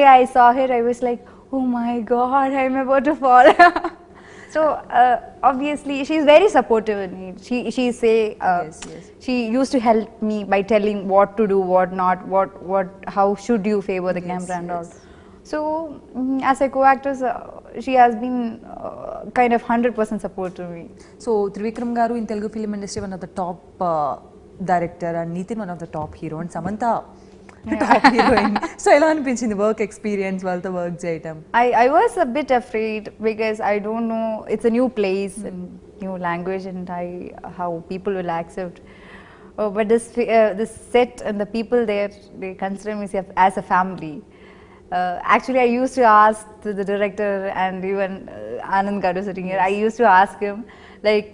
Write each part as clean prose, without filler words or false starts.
day I saw her, I was like, oh my god, I'm about to fall. So obviously she's very supportive in it. She say she used to help me by telling what to do, what not, what how should you favor the camera and all. So as a co-actress, she has been kind of 100% support to me. So Trivikram garu in Telugu film industry one of the top director, and Nithin one of the top hero, and Samantha top heroine. So ela anipinchindi work experience valtho work cheyadam? I was a bit afraid because I don't know, it's a new place and new language, and how people will accept. But this set and the people there, they consider me as a family. Actually, I used to ask the director and even Anand Garu sitting here, I used to ask him, like,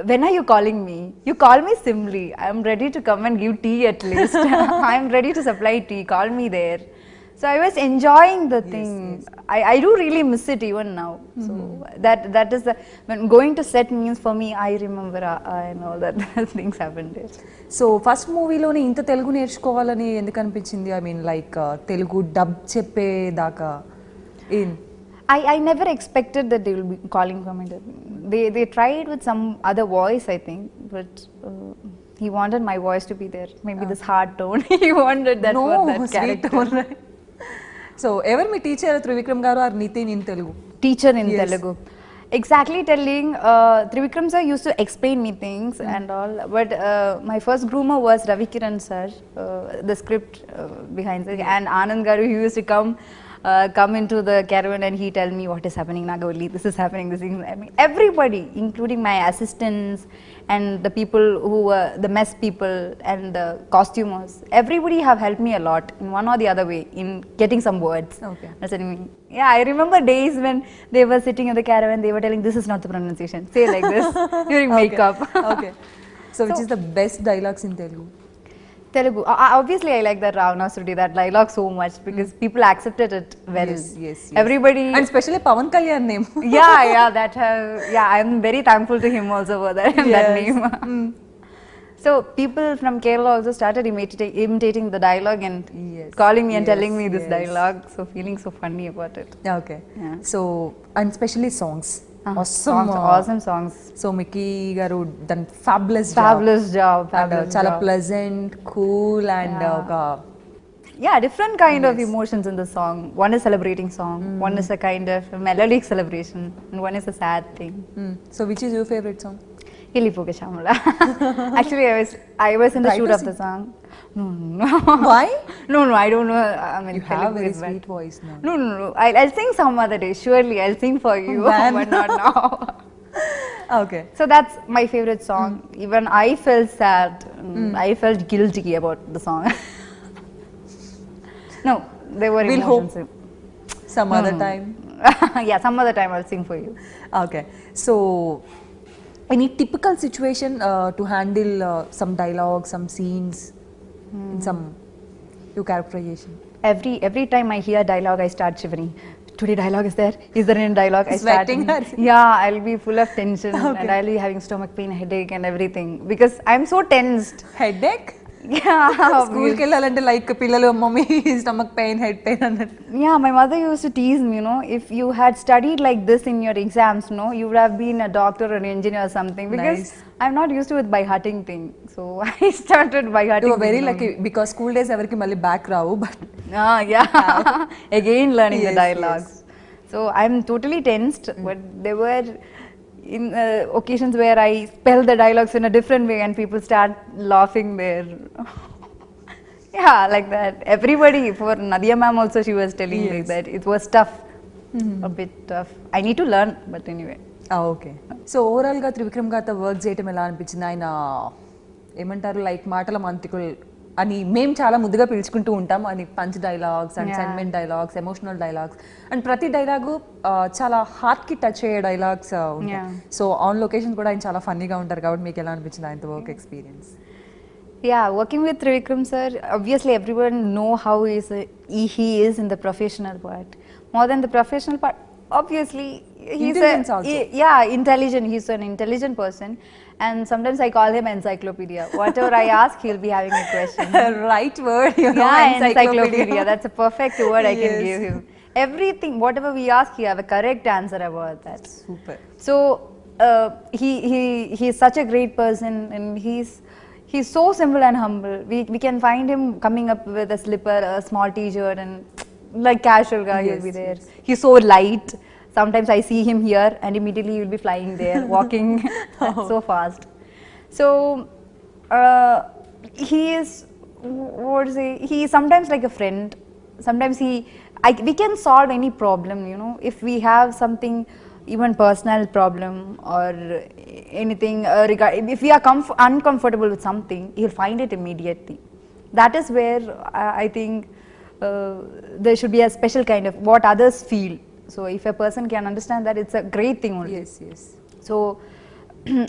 when are you calling me? You call me Simli. I'm ready to come and give tea at least. I'm ready to supply tea. Call me there. So I was enjoying the thing. I do really miss it even now. So that is the, when going to set means for me, I remember I know that things happened there. So first movie lone inta Telugu నేర్చుకోవాలని ఎందుకు అనిపించింది? I mean like Telugu dub చెప్పే దాకా in I never expected that they will be calling for me. They tried with some other voice, I think, but he wanted my voice to be there. Maybe this hard tone. He wanted that for that character. Tone, right? So ever my teacher Trivikram garu or Nithin in Telugu? Teacher in Telugu. Exactly telling, Trivikram sir used to explain me things and all, but my first groomer was Ravi Kiran sir, the script behind it, and Anand Garu, he used to come into the caravan and he tell me what is happening, Nagavali, this is happening, this is, I mean, everybody, including my assistants and the people who were the mess people and the costumers, everybody have helped me a lot in one or the other way in getting some words. Okay. Yeah, I remember days when they were sitting in the caravan, they were telling, this is not the pronunciation, say like this during makeup. Okay. So which is the best dialogues in Telugu? Telugu. Obviously, I like that Ravana-Sruti, that dialogue so much because people accepted it well. Yes. Everybody. And especially Pawan Kalyan name. Yeah, I'm very thankful to him also for that, that name. So people from Kerala also started imitating the dialogue and calling me and telling me this dialogue. So feeling so funny about it. Okay. Yeah. So, and especially songs. Awesome songs. So Mickey garu done fabulous job. And chala pleasant, cool, and different kind of emotions in the song. One is celebrating song, one is a kind of melodic celebration, and one is a sad thing. So which is your favorite song? Illipoke Shamala. Actually, I was in the shoot of the song. No. Why? No, I don't know. I mean, you have a very sweet voice now. No. I'll sing some other day. Surely, I'll sing for you, but not now. Okay. So that's my favorite song. Even I felt sad. I felt guilty about the song. No, there were emotions. Hope some other time. Yeah, some other time I'll sing for you. Okay. So, any typical situation to handle some dialogue, some scenes, in some your characterization? Every time I hear dialogue, I start shivering. Today dialogue is there? Is there any dialogue? Sweating? Yeah, I'll be full of tension and I'll be having stomach pain, headache and everything because I'm so tensed. Headache? Yeah. School ke lalante like pillalu mummy stomach pain, head pain annattu. Yeah, my mother used to tease me, if you had studied like this in your exams, you would have been a doctor or an engineer or something because I'm not used to it by hearting thing. So I started by hearting. You were very lucky because school days evarki malli back ravu, but again learning the dialogues. So I'm totally tensed, but there were in occasions where I spell the dialogues in a different way and people start laughing there. Yeah, like that. Everybody, for Nadia ma'am also, she was telling me that it was tough, a bit tough. I need to learn, but anyway. Okay. So overall ga Trivikram garu work cheyadam ela anipinchindi? Aina emantaru like maatala mantikulu అని మేము చాలా ముద్దుగా పిలుచుకుంటూ ఉంటాం అని punch dialogues and sentiment dialogues, emotional dialogues and ప్రతి dialogue చాలా heart కి touch అయ్యే డైలాగ్స్ ఉంటాయి. సో ఆన్ లొకేషన్ కూడా ఆయన చాలా ఫన్నీగా ఉంటారు కాబట్టి మీకు ఎలా అనిపించింది ఆయనతో work experience? Yeah, working with Trivikram sir, obviously everyone know how he is in the professional part. More than the professional part, obviously he's intelligent. He's an intelligent person, And sometimes I call him encyclopedia. Whatever I ask, he'll be having a question. Right word, you know, Yeah, encyclopedia. encyclopedia. That's a perfect word I can Yes. give him. Everything, whatever we ask, he have a correct answer about that. Super. So he's such a great person, and he's so simple and humble. We can find him coming up with a slipper, a small t-shirt, and like casual guy, he'll be Yes, there. yes. He's so light. Sometimes I see him here, and immediately he'll be flying there, walking so fast. So he is, what to say, he is sometimes like a friend. Sometimes we can solve any problem, you know, if we have something, even personal problem or anything if we are uncomfortable with something, he'll find it immediately. That is where I think there should be a special kind of what others feel. So if a person can understand that, it's a great thing only. Yes, yes. So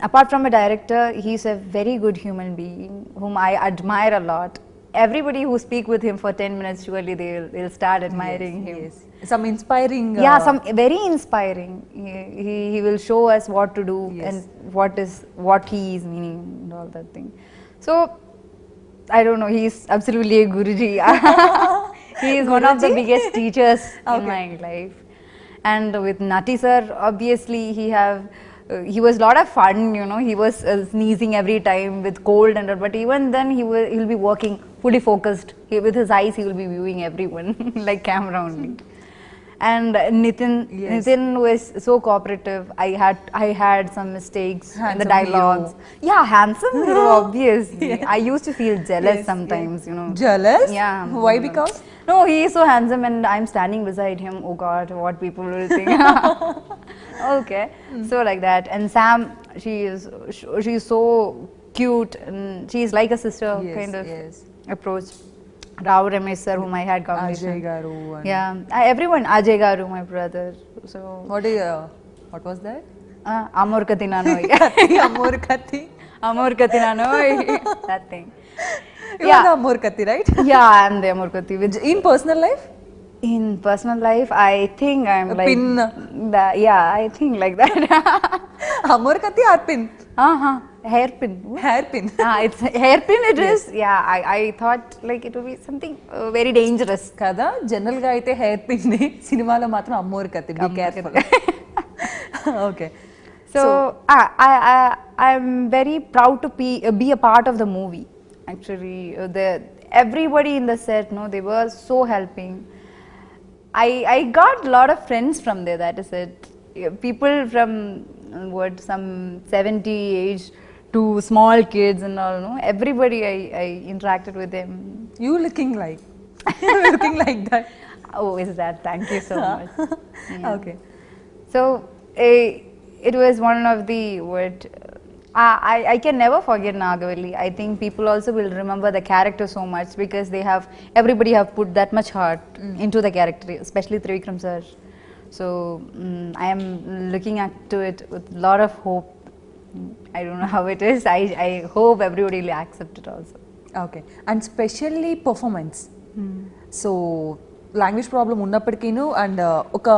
apart from a director, he's a very good human being whom I admire a lot. Everybody who speak with him for 10 minutes, surely they'll start admiring him. Yes. Some inspiring. Yeah, some very inspiring. He will show us what to do, Yes. and what he is meaning and all that thing. So I don't know, he's absolutely a Guruji. He is one of the Guruji? biggest teachers in Okay. my life. And with Nati sir, obviously he was a lot of fun, you know. He was sneezing every time with cold and all, but even then he'll be working fully focused. With his eyes he will be viewing everyone like camera only. And Nitin, Yes. Nitin was so cooperative. I had some mistakes in the Handsome dialogues. hero. Yeah, handsome hero, obviously. I used to feel jealous Yes, sometimes, you know. Jealous? Yeah. Why? Because? No, he is so handsome and I'm standing beside him. Oh God, what people will think. Okay, so like that. And Sam, she's so cute, and she's like a sister Yes, kind of yes. approach. Rao Ramesh sir, whom I had conversation. Ajay Garu. And Yeah, everyone. Ajay Garu, my brother. So what was that? Amor Katinanoy. Amor Kati. Amor Katinanoy. That thing. You are the Amor Kati, right? Yeah, I'm the Amor Kati. In personal life? In personal life, I think I'm A like pin. Yeah, I think like that. Amor Kati or pin? Hairpin. Hairpin. It's hairpin. It is. Yeah, I thought like it would be something very dangerous. కదా general గా అయితే hair pin ని సినిమాలో మాత్రం అమ్మోరు కత్తి be careful okay So I'm very proud to be a part of the movie. Actually, everybody in the set, no, they were so helping. I got a lot of friends from there. That is it. People from some 70 age to small kids and all. No, everybody I interacted with them. You looking like that Oh, is that? Thank you so much. Okay So it was one of the I can never forget Nagavalli. I think people also will remember the character so much because everybody have put that much heart into the character, especially Trivikram sir. So I am looking at to it with a lot of hope. I don't know how it is. I hope everybody will accept it also. Okay and specially performance so language problem ఉన్నప్పటికీను and ఒక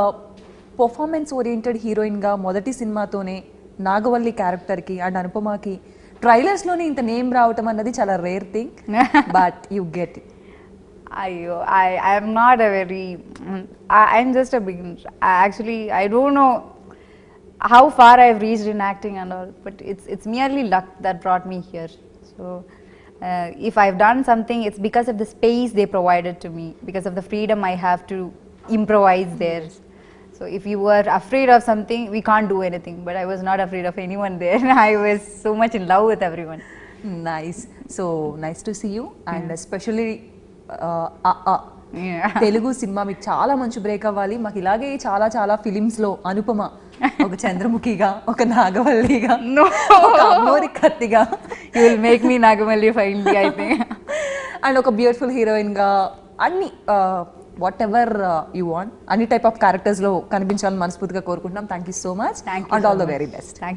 performance oriented హీరోయిన్గా మొదటి సినిమాతోనే నాగవల్లి క్యారెక్టర్కి and అనుపమకి ట్రైలర్స్లోనే ఇంత name రావటం అన్నది చాలా rare thing but you get it I'm not a very I'm just a beginner. Actually, I don't know how far I've reached in acting and all, but it's merely luck that brought me here. So if I've done something, it's because of the space they provided to me, because of the freedom I have to improvise there. So if you were afraid of something, we can't do anything, but I was not afraid of anyone there. I was so much in love with everyone. Nice so nice to see you and especially Yeah. Telugu cinema మీకు చాలా మంచి break అవ్వాలి మాకు ఇలాగే చాలా చాలా ఫిలిమ్స్లో అనుపమ ఒక చంద్రముఖిగా ఒక నాగవల్లిగా No. ఒక అమ్మోరి కత్తిగా You will make me Nagamalli finally, I think. And ఒక బ్యూటిఫుల్ హీరోయిన్గా అన్ని వాట్ ఎవర్ యూ వాంట్ అన్ని టైప్ ఆఫ్ క్యారెక్టర్స్లో కనిపించాలని మనస్ఫూర్తిగా కోరుకుంటున్నాం thank you so much Thank you and so all the much. Very best Thank